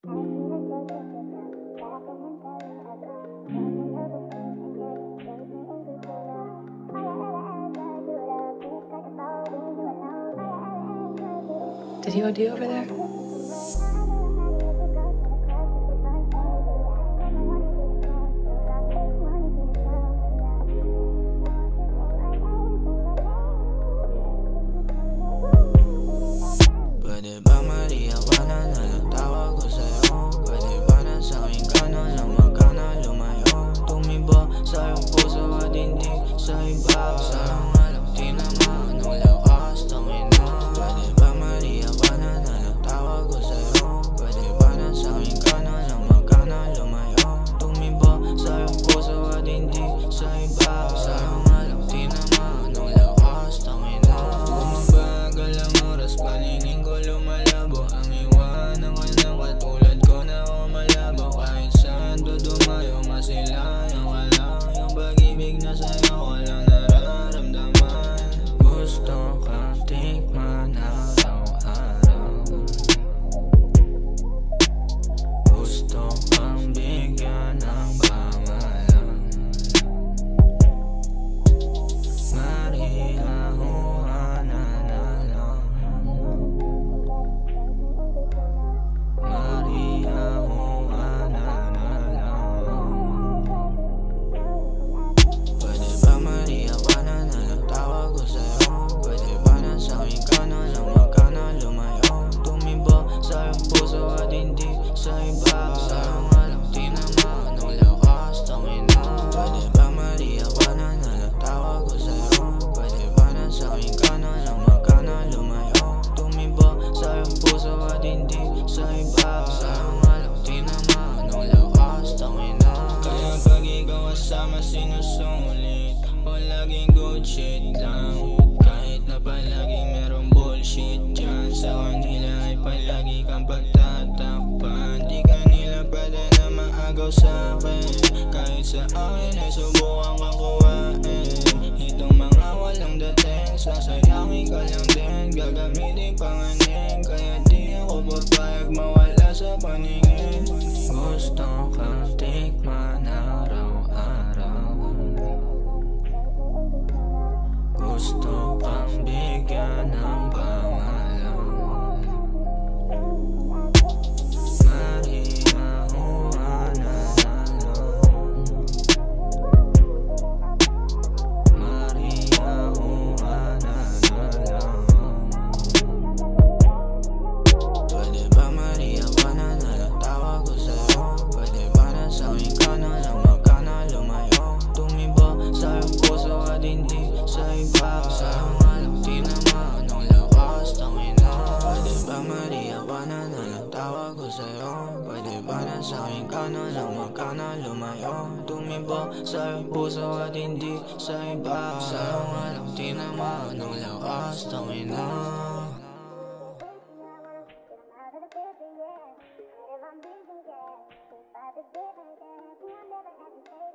Did he OD over there? Pwede ba mariyawanan na lang tawag ko sa'yo? Pwede ba nasa aking kanan lang magkana lumayo? Tumiba sa iyong puso at hindi sa iba. Sayang nga lang di naman anong lakas tangina. Pwede ba mariyawanan na lang tawag ko sa'yo? Pwede ba nasa aking kanan lang magkana lumayo? Tumiba sa iyong puso at hindi sa iba. Sayang nga lang di naman anong lakas tangina. Bumabagal ang oras, paningin ko lumalabo. Ang iwanan ko ng katulad ko na umalabo. Kahit saan dudumayo, masilayan ka lang. Yung pag-ibig na sa'yo walang nararamdaman. Gusto kang tikman araw-araw. Gusto kang bigyan ng pangalan. Marihahuanan na lang. Marihahuanan na lang. Pwede ba mariyawanan na lang tawag ko sa'yo? Pwede ba nasa aking kanan lang magkana lumayo? Tumiba sa iyong puso at hindi sa iba. Sayang nga lang di naman anong lakas tangina. Pwede ba mariyawanan na lang tawag ko sa'yo? Pwede ba nasa aking kanan lang magkana lumayo? Tumiba sa iyong puso at hindi sa iba. Sayang nga lang di naman anong lakas tangina. Kaya pag ikaw kasama sinusulit o laging good shit lang. Kahit na palaging merong bullshit dyan, sa kanila ay palagi kang pagtatakpan. Di ka nila pwede na maagaw sa'kin. Kahit sa akin ay subukan kang kuwain. Itong mga walang dating, sasayangin ka lang din. Gagamitin panganin, kaya di ako papayag mawala sa paningin. Gusto kang tikman araw-araw. Gusto kang bigyan ng pangalan. Marihahuanan na lang. Marihahuanan na lang. Pwede ba mariyawanan na lang tawag ko sa'yo? Pwede ba nasa aking kanan lang magkana lumayo? Tumiba sa iyong puso at hindi sa iba. Sayang nga lang di naman anong lakas tangina. Pwede ba mariyawanan na lang tawag ko sa'yo? Pwede ba nasa aking kanan lang magkana lumayo? Tumiba sa iyong puso at hindi sa iba. Sayang nga lang di naman anong lakas tangina. If I'm busy, yeah, if I was different, then I'll never have to say